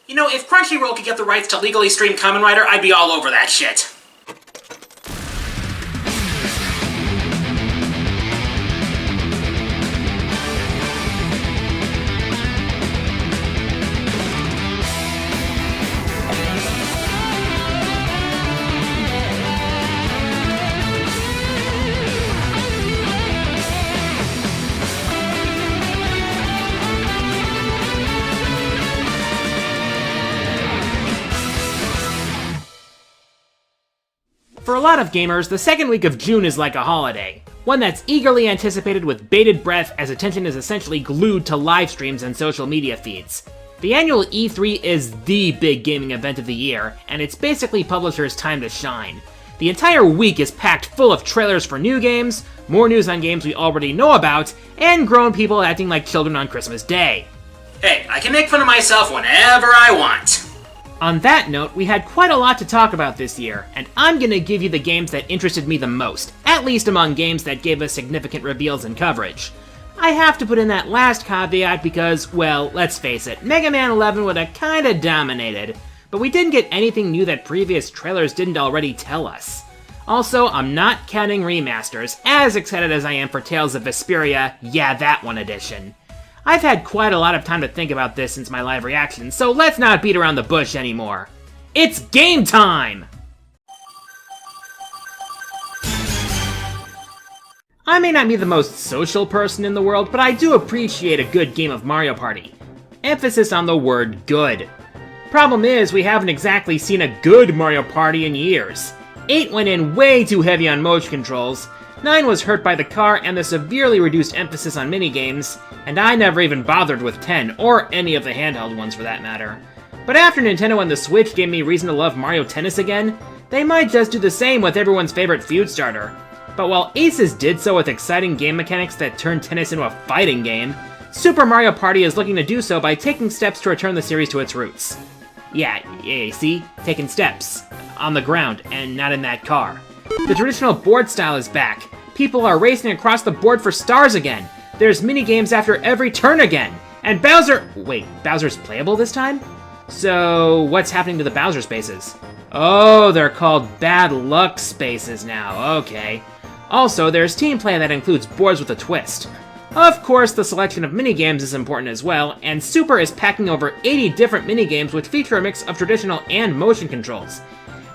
You know, if Crunchyroll could get the rights to legally stream Kamen Rider, I'd be all over that shit. For a lot of gamers, the second week of June is like a holiday. One that's eagerly anticipated with bated breath as attention is essentially glued to live streams and social media feeds. The annual E3 is the big gaming event of the year, and it's basically publishers' time to shine. The entire week is packed full of trailers for new games, more news on games we already know about, and grown people acting like children on Christmas Day. Hey, I can make fun of myself whenever I want. On that note, we had quite a lot to talk about this year, and I'm gonna give you the games that interested me the most, at least among games that gave us significant reveals and coverage. I have to put in that last caveat because, well, let's face it, Mega Man 11 would have kinda dominated, but we didn't get anything new that previous trailers didn't already tell us. Also, I'm not counting remasters, as excited as I am for Tales of Vesperia, yeah, that one edition. I've had quite a lot of time to think about this since my live reaction, so let's not beat around the bush anymore. It's game time! I may not be the most social person in the world, but I do appreciate a good game of Mario Party. Emphasis on the word good. Problem is, we haven't exactly seen a good Mario Party in years. 8 went in way too heavy on motion controls, 9 was hurt by the car and the severely reduced emphasis on minigames, and I never even bothered with 10, or any of the handheld ones for that matter. But after Nintendo and the Switch gave me reason to love Mario Tennis again, they might just do the same with everyone's favorite feud starter. But while Aces did so with exciting game mechanics that turned tennis into a fighting game, Super Mario Party is looking to do so by taking steps to return the series to its roots. Yeah, see? Taking steps. On the ground, and not in that car. The traditional board style is back. People are racing across the board for stars again. There's minigames after every turn again. And Bowser... Wait, Bowser's playable this time? So, what's happening to the Bowser spaces? Oh, they're called Bad Luck spaces now, okay. Also, there's team play that includes boards with a twist. Of course, the selection of minigames is important as well, and Super is packing over 80 different minigames which feature a mix of traditional and motion controls.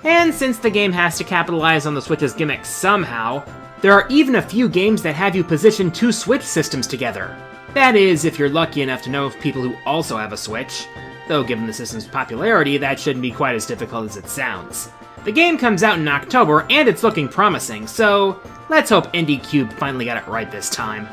And since the game has to capitalize on the Switch's gimmick somehow, there are even a few games that have you position 2 Switch systems together. That is, if you're lucky enough to know of people who also have a Switch. Though given the system's popularity, that shouldn't be quite as difficult as it sounds. The game comes out in October, and it's looking promising, so let's hope Indie Cube finally got it right this time.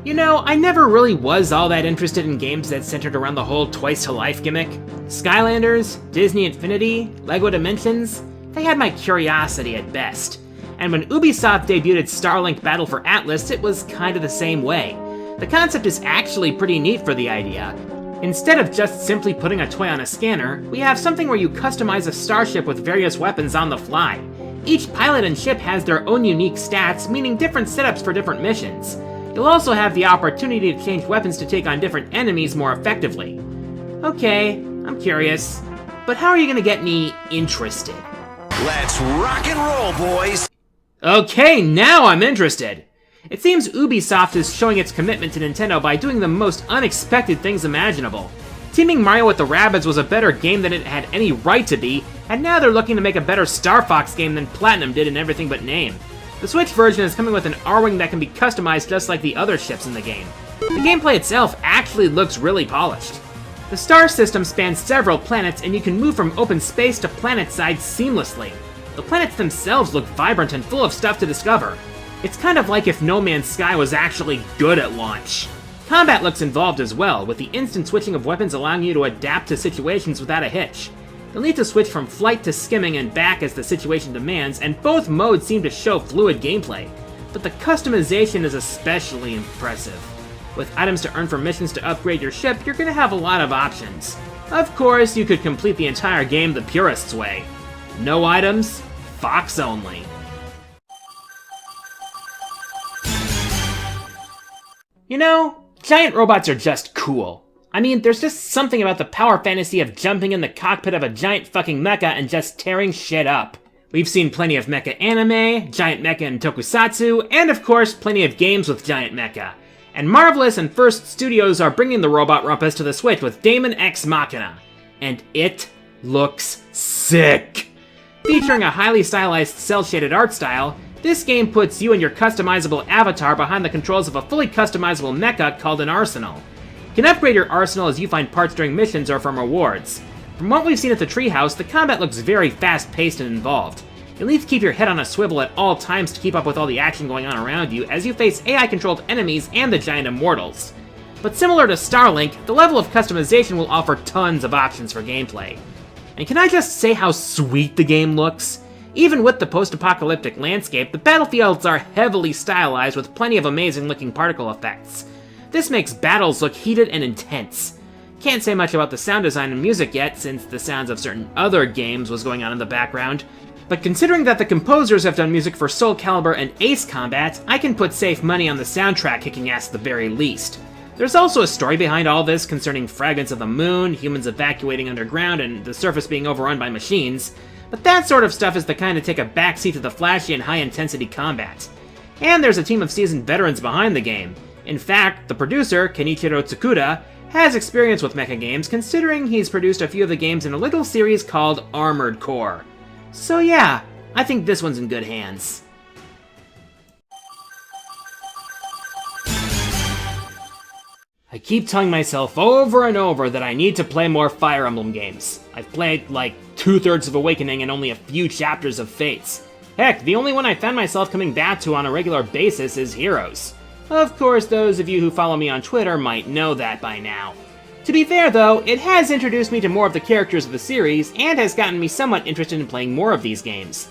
You know, I never really was all that interested in games that centered around the whole twice-to-life gimmick. Skylanders, Disney Infinity, LEGO Dimensions, they had my curiosity at best. And when Ubisoft debuted Starlink Battle for Atlas, it was kind of the same way. The concept is actually pretty neat for the idea. Instead of just simply putting a toy on a scanner, we have something where you customize a starship with various weapons on the fly. Each pilot and ship has their own unique stats, meaning different setups for different missions. You'll also have the opportunity to change weapons to take on different enemies more effectively. Okay, I'm curious, but how are you gonna get me interested? Let's rock and roll, boys! Okay, now I'm interested! It seems Ubisoft is showing its commitment to Nintendo by doing the most unexpected things imaginable. Teaming Mario with the Rabbids was a better game than it had any right to be, and now they're looking to make a better Star Fox game than Platinum did in everything but name. The Switch version is coming with an R-Wing that can be customized just like the other ships in the game. The gameplay itself actually looks really polished. The star system spans several planets, and you can move from open space to planet sides seamlessly. The planets themselves look vibrant and full of stuff to discover. It's kind of like if No Man's Sky was actually good at launch. Combat looks involved as well, with the instant switching of weapons allowing you to adapt to situations without a hitch. You'll need to switch from flight to skimming and back as the situation demands, and both modes seem to show fluid gameplay. But the customization is especially impressive. With items to earn for missions to upgrade your ship, you're gonna have a lot of options. Of course, you could complete the entire game the purist's way. No items, Fox only. You know, Giant robots are just cool. I mean, there's just something about the power fantasy of jumping in the cockpit of a giant fucking mecha and just tearing shit up. We've seen plenty of mecha anime, giant mecha in tokusatsu, and of course, plenty of games with giant mecha. And Marvelous and First Studios are bringing the robot rumpus to the Switch with Daemon X Machina. And it looks sick! Featuring a highly stylized cel-shaded art style, this game puts you and your customizable avatar behind the controls of a fully customizable mecha called an arsenal. You can upgrade your arsenal as you find parts during missions or from rewards. From what we've seen at the treehouse, the combat looks very fast-paced and involved. You'll need to keep your head on a swivel at all times to keep up with all the action going on around you as you face AI-controlled enemies and the giant immortals. But similar to Starlink, the level of customization will offer tons of options for gameplay. And can I just say how sweet the game looks? Even with the post-apocalyptic landscape, the battlefields are heavily stylized with plenty of amazing-looking particle effects. This makes battles look heated and intense. Can't say much about the sound design and music yet, since the sounds of certain other games was going on in the background, but considering that the composers have done music for Soul Calibur and Ace Combat, I can put safe money on the soundtrack kicking ass at the very least. There's also a story behind all this concerning fragments of the moon, humans evacuating underground, and the surface being overrun by machines, but that sort of stuff is the kind to take a backseat to the flashy and high-intensity combat. And there's a team of seasoned veterans behind the game. In fact, the producer, Kenichiro Tsukuda, has experience with mecha games, considering he's produced a few of the games in a little series called Armored Core. So yeah, I think this one's in good hands. I keep telling myself over and over that I need to play more Fire Emblem games. I've played like 2/3 of Awakening and only a few chapters of Fates. Heck, the only one I found myself coming back to on a regular basis is Heroes. Of course, those of you who follow me on Twitter might know that by now. To be fair though, it has introduced me to more of the characters of the series, and has gotten me somewhat interested in playing more of these games.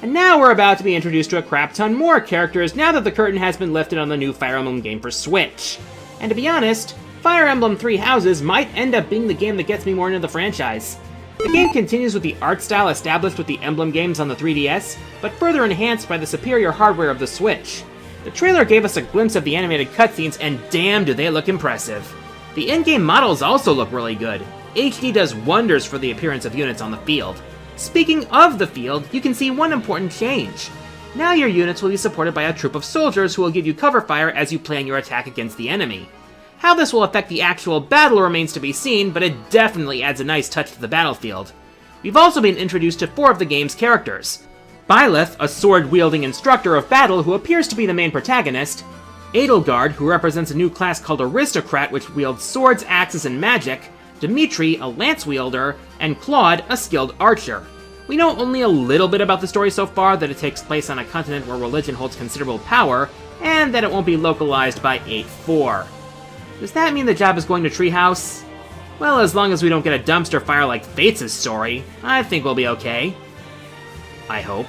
And now we're about to be introduced to a crap ton more characters now that the curtain has been lifted on the new Fire Emblem game for Switch. And to be honest, Fire Emblem Three Houses might end up being the game that gets me more into the franchise. The game continues with the art style established with the Emblem games on the 3DS, but further enhanced by the superior hardware of the Switch. The trailer gave us a glimpse of the animated cutscenes, and damn do they look impressive. The in-game models also look really good. HD does wonders for the appearance of units on the field. Speaking of the field, you can see one important change. Now your units will be supported by a troop of soldiers who will give you cover fire as you plan your attack against the enemy. How this will affect the actual battle remains to be seen, but it definitely adds a nice touch to the battlefield. We've also been introduced to 4 of the game's characters. Byleth, a sword-wielding instructor of battle who appears to be the main protagonist, Edelgard, who represents a new class called Aristocrat which wields swords, axes, and magic, Dimitri, a lance wielder, and Claude, a skilled archer. We know only a little bit about the story so far, that it takes place on a continent where religion holds considerable power, and that it won't be localized by 8-4. Does that mean the job is going to Treehouse? Well, as long as we don't get a dumpster fire like Fates' story, I think we'll be okay. I hope.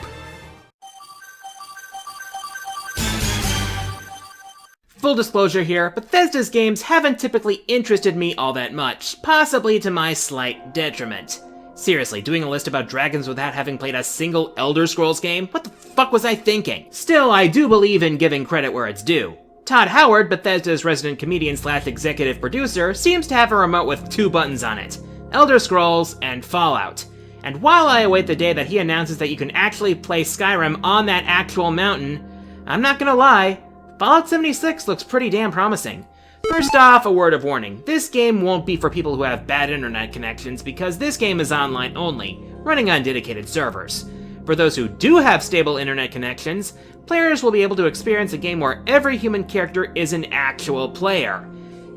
Full disclosure here, Bethesda's games haven't typically interested me all that much, possibly to my slight detriment. Seriously, doing a list about dragons without having played a single Elder Scrolls game? What the fuck was I thinking? Still, I do believe in giving credit where it's due. Todd Howard, Bethesda's resident comedian/executive producer, seems to have a remote with 2 buttons on it: Elder Scrolls and Fallout. And while I await the day that he announces that you can actually play Skyrim on that actual mountain, I'm not gonna lie, Fallout 76 looks pretty damn promising. First off, a word of warning. This game won't be for people who have bad internet connections, because this game is online only, running on dedicated servers. For those who do have stable internet connections, players will be able to experience a game where every human character is an actual player.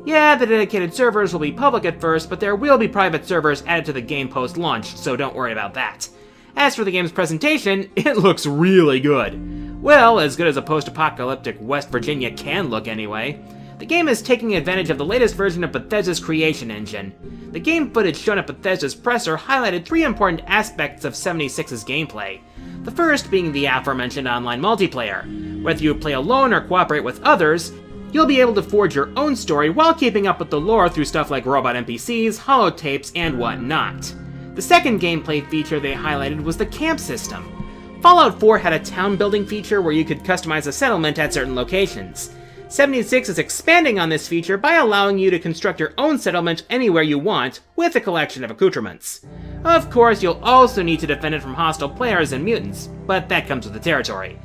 Yeah, the dedicated servers will be public at first, but there will be private servers added to the game post-launch, so don't worry about that. As for the game's presentation, it looks really good. Well, as good as a post-apocalyptic West Virginia can look anyway. The game is taking advantage of the latest version of Bethesda's creation engine. The game footage shown at Bethesda's presser highlighted 3 important aspects of 76's gameplay. The first being the aforementioned online multiplayer. Whether you play alone or cooperate with others, you'll be able to forge your own story while keeping up with the lore through stuff like robot NPCs, holotapes, and whatnot. The second gameplay feature they highlighted was the camp system. Fallout 4 had a town building feature where you could customize a settlement at certain locations. 76 is expanding on this feature by allowing you to construct your own settlement anywhere you want, with a collection of accoutrements. Of course, you'll also need to defend it from hostile players and mutants, but that comes with the territory.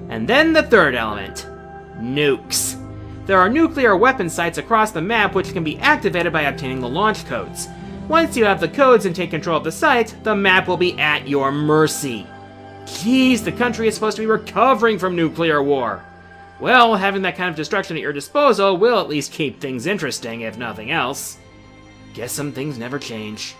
And then the third element, nukes. There are nuclear weapon sites across the map which can be activated by obtaining the launch codes. Once you have the codes and take control of the site, the map will be at your mercy. Jeez, the country is supposed to be recovering from nuclear war. Well, having that kind of destruction at your disposal will at least keep things interesting, if nothing else. Guess some things never change.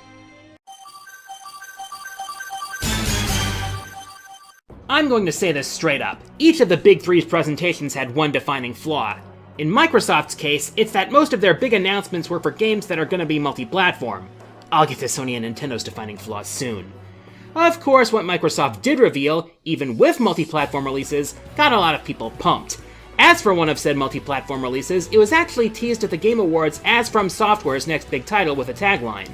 I'm going to say this straight up. Each of the Big Three's presentations had one defining flaw. In Microsoft's case, it's that most of their big announcements were for games that are going to be multi-platform. I'll get to Sony and Nintendo's defining flaws soon. Of course, what Microsoft did reveal, even with multi-platform releases, got a lot of people pumped. As for one of said multi-platform releases, it was actually teased at the Game Awards as From Software's next big title with a tagline.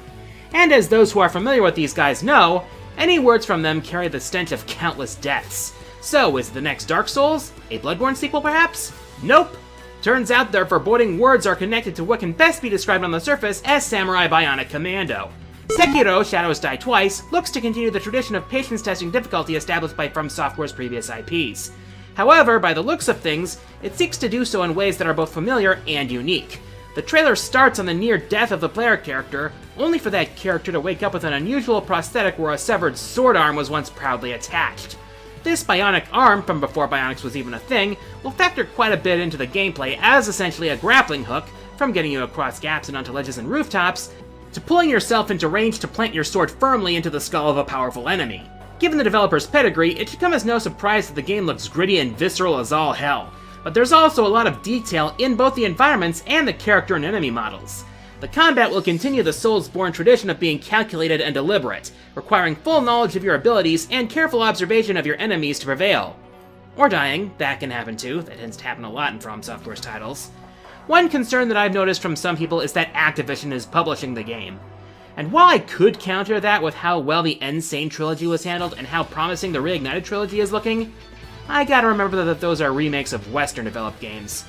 And as those who are familiar with these guys know, any words from them carry the stench of countless deaths. So, is it the next Dark Souls? A Bloodborne sequel, perhaps? Nope! Turns out their foreboding words are connected to what can best be described on the surface as Samurai Bionic Commando. Sekiro, Shadows Die Twice, looks to continue the tradition of patience testing difficulty established by From Software's previous IPs. However, by the looks of things, it seeks to do so in ways that are both familiar and unique. The trailer starts on the near death of the player character, only for that character to wake up with an unusual prosthetic where a severed sword arm was once proudly attached. This bionic arm, from before bionics was even a thing, will factor quite a bit into the gameplay as essentially a grappling hook, from getting you across gaps and onto ledges and rooftops, to pulling yourself into range to plant your sword firmly into the skull of a powerful enemy. Given the developer's pedigree, it should come as no surprise that the game looks gritty and visceral as all hell, but there's also a lot of detail in both the environments and the character and enemy models. The combat will continue the Soulsborne tradition of being calculated and deliberate, requiring full knowledge of your abilities and careful observation of your enemies to prevail. Or dying, that can happen too, that tends to happen a lot in From Software's titles. One concern that I've noticed from some people is that Activision is publishing the game. And while I could counter that with how well the Insane trilogy was handled and how promising the Reignited trilogy is looking, I gotta remember that those are remakes of Western-developed games.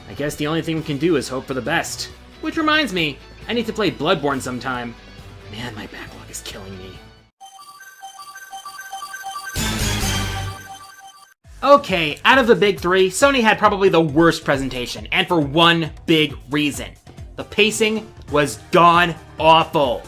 I guess the only thing we can do is hope for the best. Which reminds me, I need to play Bloodborne sometime. Man, my backlog is killing me. Okay, out of the big three, Sony had probably the worst presentation, and for one big reason. The pacing was god-awful.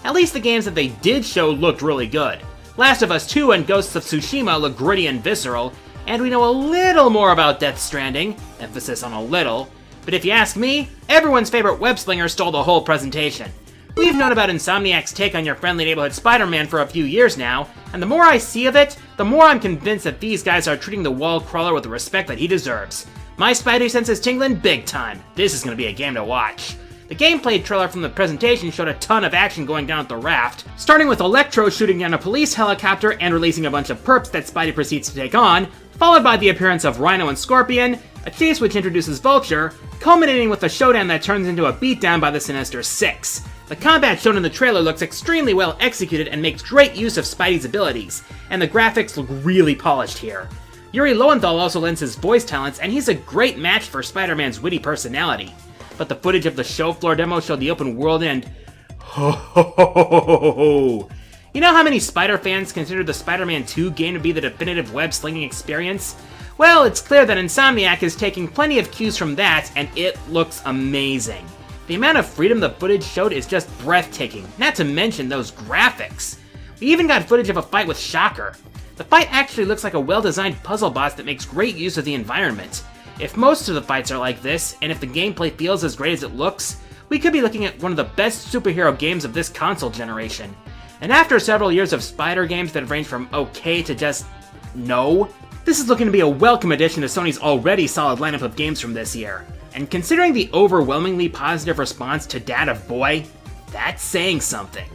At least the games that they did show looked really good. Last of Us 2 and Ghosts of Tsushima look gritty and visceral, and we know a little more about Death Stranding, emphasis on a little, but if you ask me, everyone's favorite web-slinger stole the whole presentation. We've known about Insomniac's take on your friendly neighborhood Spider-Man for a few years now, and the more I see of it, the more I'm convinced that these guys are treating the wall crawler with the respect that he deserves. My Spidey sense is tingling big time. This is going to be a game to watch. The gameplay trailer from the presentation showed a ton of action going down at the raft, starting with Electro shooting down a police helicopter and releasing a bunch of perps that Spidey proceeds to take on, followed by the appearance of Rhino and Scorpion, a chase which introduces Vulture, culminating with a showdown that turns into a beatdown by the Sinister Six. The combat shown in the trailer looks extremely well executed and makes great use of Spidey's abilities, and the graphics look really polished here. Yuri Lowenthal also lends his voice talents, and he's a great match for Spider-Man's witty personality. But the footage of the show floor demo showed the open world and... ho ho ho ho ho ho ho. You know how many Spider fans consider the Spider-Man 2 game to be the definitive web-slinging experience? Well, it's clear that Insomniac is taking plenty of cues from that, and it looks amazing. The amount of freedom the footage showed is just breathtaking, not to mention those graphics. We even got footage of a fight with Shocker. The fight actually looks like a well-designed puzzle boss that makes great use of the environment. If most of the fights are like this, and if the gameplay feels as great as it looks, we could be looking at one of the best superhero games of this console generation. And after several years of Spider games that have ranged from okay to just no, this is looking to be a welcome addition to Sony's already solid lineup of games from this year. And considering the overwhelmingly positive response to Dad of Boy, that's saying something.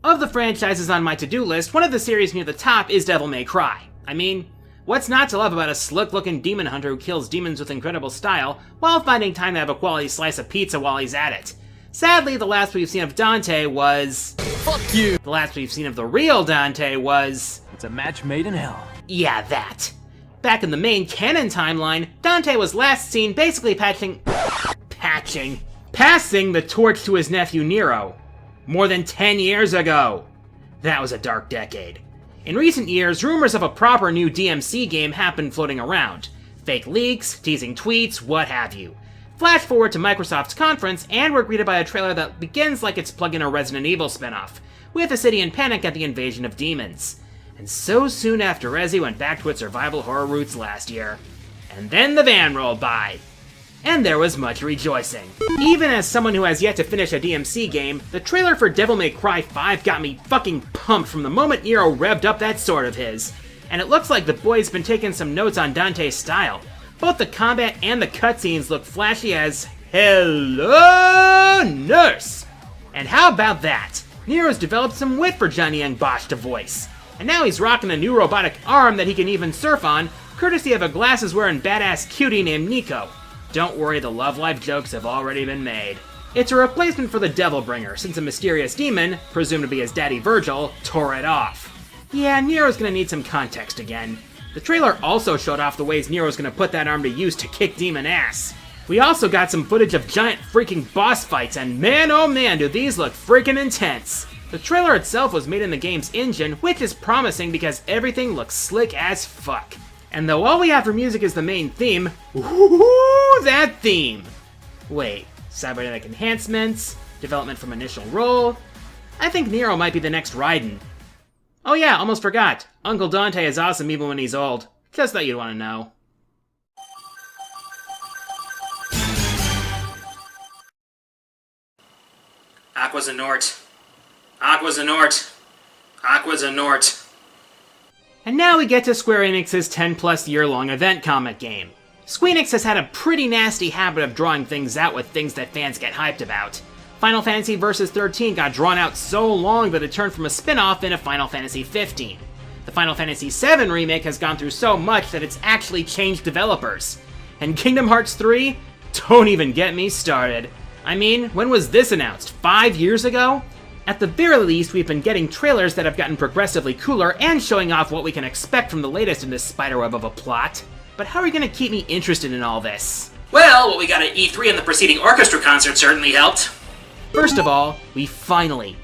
Of the franchises on my to-do list, one of the series near the top is Devil May Cry. I mean, what's not to love about a slick-looking demon hunter who kills demons with incredible style, while finding time to have a quality slice of pizza while he's at it? Sadly, the last we've seen of Dante was... fuck you! The last we've seen of the real Dante was... it's a match made in hell. Yeah, that. Back in the main canon timeline, Dante was last seen basically passing the torch to his nephew Nero. More than 10 years ago. That was a dark decade. In recent years, rumors of a proper new DMC game have been floating around. Fake leaks, teasing tweets, what have you. Flash forward to Microsoft's conference, and we're greeted by a trailer that begins like it's plugging a Resident Evil spinoff, with a city in panic at the invasion of demons. And so soon after Resi went back to its survival horror roots last year. And then the van rolled by. And there was much rejoicing. Even as someone who has yet to finish a DMC game, the trailer for Devil May Cry 5 got me fucking pumped from the moment Nero revved up that sword of his. And it looks like the boy's been taking some notes on Dante's style. Both the combat and the cutscenes look flashy as Hello, Nurse! And how about that? Nero's developed some wit for Johnny Young Bosch to voice. And now he's rocking a new robotic arm that he can even surf on, courtesy of a glasses-wearing badass cutie named Nico. Don't worry, the Love Life jokes have already been made. It's a replacement for the Devilbringer, since a mysterious demon, presumed to be his daddy Virgil, tore it off. Yeah, Nero's gonna need some context again. The trailer also showed off the ways Nero's gonna put that arm to use to kick demon ass. We also got some footage of giant freaking boss fights, and man oh man do these look freaking intense. The trailer itself was made in the game's engine, which is promising because everything looks slick as fuck. And though all we have for music is the main theme, ooh, that theme! Wait, cybernetic enhancements, development from initial role? I think Nero might be the next Raiden. Oh yeah, almost forgot. Uncle Dante is awesome even when he's old. Just thought you'd want to know. Aqua's a Nort. Aqua's a Nort. Aqua's a Nort. And now we get to Square Enix's 10-plus year-long event comic game. Squeenix has had a pretty nasty habit of drawing things out with things that fans get hyped about. Final Fantasy Vs 13 got drawn out so long that it turned from a spin-off into Final Fantasy 15. The Final Fantasy VII remake has gone through so much that it's actually changed developers. And Kingdom Hearts 3? Don't even get me started. I mean, when was this announced? 5 years ago? At the very least, we've been getting trailers that have gotten progressively cooler and showing off what we can expect from the latest in this spiderweb of a plot. But how are you gonna keep me interested in all this? Well, what we got at E3 and the preceding orchestra concert certainly helped. First of all, we finally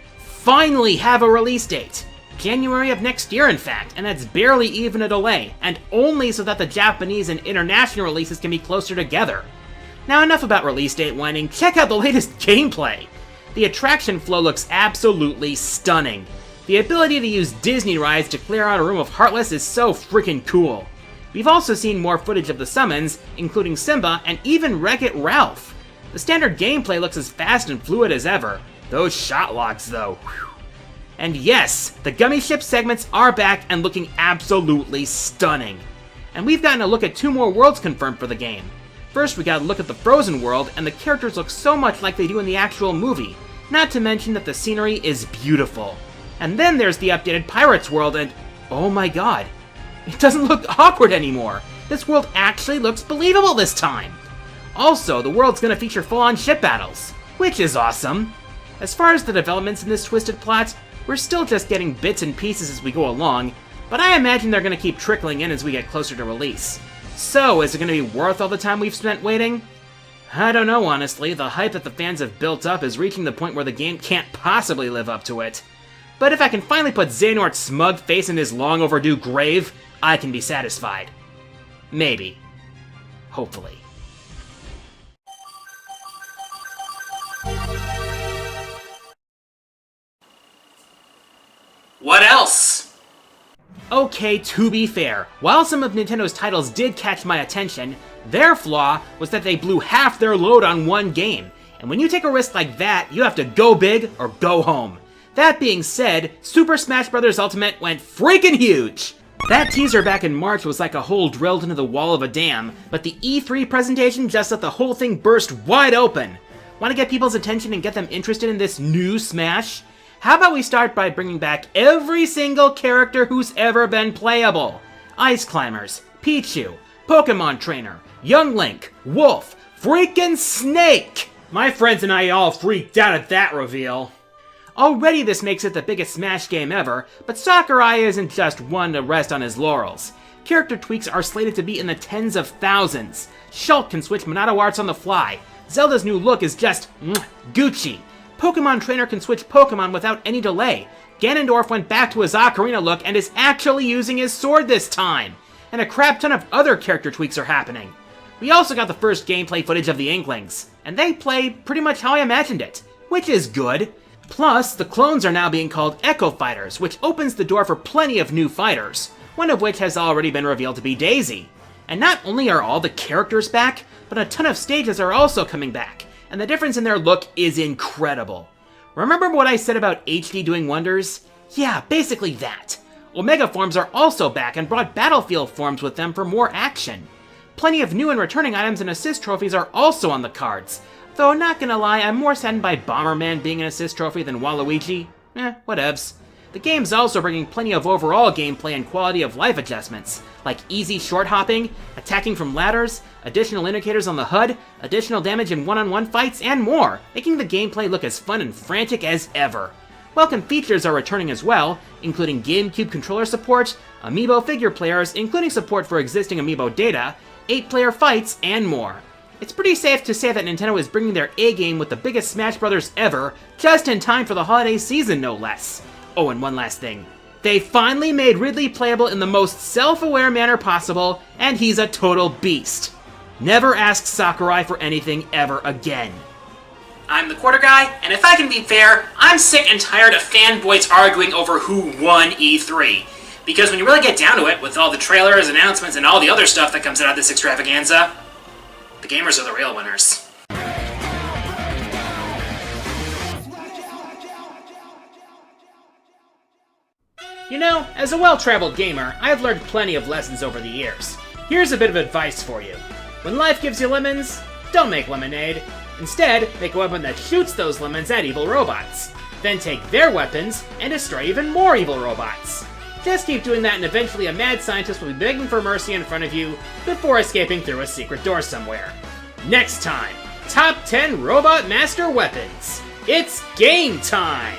have a release date. January of next year, in fact, and that's barely even a delay, and only so that the Japanese and international releases can be closer together. Now enough about release date whining, check out the latest gameplay! The attraction flow looks absolutely stunning. The ability to use Disney rides to clear out a room of Heartless is so freaking cool. We've also seen more footage of the summons, including Simba and even Wreck-It Ralph. The standard gameplay looks as fast and fluid as ever. Those shot logs though, whew. And yes, the Gummy Ship segments are back and looking absolutely stunning. And we've gotten a look at 2 more worlds confirmed for the game. First, we got a look at the Frozen world, and the characters look so much like they do in the actual movie, not to mention that the scenery is beautiful. And then there's the updated Pirates world, and oh my god, it doesn't look awkward anymore. This world actually looks believable this time. Also, the world's gonna feature full-on ship battles, which is awesome. As far as the developments in this twisted plot, we're still just getting bits and pieces as we go along, but I imagine they're gonna keep trickling in as we get closer to release. So, is it gonna be worth all the time we've spent waiting? I don't know, honestly. The hype that the fans have built up is reaching the point where the game can't possibly live up to it. But if I can finally put Xehanort's smug face in his long overdue grave, I can be satisfied. Maybe. Hopefully. What else? Okay, to be fair, while some of Nintendo's titles did catch my attention, their flaw was that they blew half their load on one game. And when you take a risk like that, you have to go big or go home. That being said, Super Smash Bros. Ultimate went freaking huge! That teaser back in March was like a hole drilled into the wall of a dam, but the E3 presentation just let the whole thing burst wide open. Want to get people's attention and get them interested in this new Smash? How about we start by bringing back every single character who's ever been playable? Ice Climbers, Pichu, Pokemon Trainer, Young Link, Wolf, freaking Snake! My friends and I all freaked out at that reveal. Already this makes it the biggest Smash game ever, but Sakurai isn't just one to rest on his laurels. Character tweaks are slated to be in the tens of thousands. Shulk can switch Monado arts on the fly. Zelda's new look is just Gucci. Pokemon Trainer can switch Pokemon without any delay. Ganondorf went back to his Ocarina look and is actually using his sword this time. And a crap ton of other character tweaks are happening. We also got the first gameplay footage of the Inklings, and they play pretty much how I imagined it, which is good. Plus, the clones are now being called Echo Fighters, which opens the door for plenty of new fighters, one of which has already been revealed to be Daisy. And not only are all the characters back, but a ton of stages are also coming back, and the difference in their look is incredible. Remember what I said about HD doing wonders? Yeah, basically that. Omega forms are also back and brought Battlefield forms with them for more action. Plenty of new and returning items and assist trophies are also on the cards, though not gonna lie, I'm more saddened by Bomberman being an assist trophy than Waluigi. Whatevs. The game's also bringing plenty of overall gameplay and quality of life adjustments, like easy short hopping, attacking from ladders, additional indicators on the HUD, additional damage in one-on-one fights, and more, making the gameplay look as fun and frantic as ever. Welcome features are returning as well, including GameCube controller support, Amiibo figure players, including support for existing Amiibo data, 8-player fights, and more. It's pretty safe to say that Nintendo is bringing their A-game with the biggest Smash Bros. Ever, just in time for the holiday season, no less. Oh, and one last thing. They finally made Ridley playable in the most self-aware manner possible, and he's a total beast. Never ask Sakurai for anything ever again. I'm the Quarter Guy, and if I can be fair, I'm sick and tired of fanboys arguing over who won E3. Because when you really get down to it, with all the trailers, announcements, and all the other stuff that comes out of this extravaganza, the gamers are the real winners. You know, as a well-traveled gamer, I've learned plenty of lessons over the years. Here's a bit of advice for you. When life gives you lemons, don't make lemonade. Instead, make a weapon that shoots those lemons at evil robots. Then take their weapons and destroy even more evil robots. Just keep doing that and eventually a mad scientist will be begging for mercy in front of you before escaping through a secret door somewhere. Next time, Top 10 Robot Master Weapons. It's game time!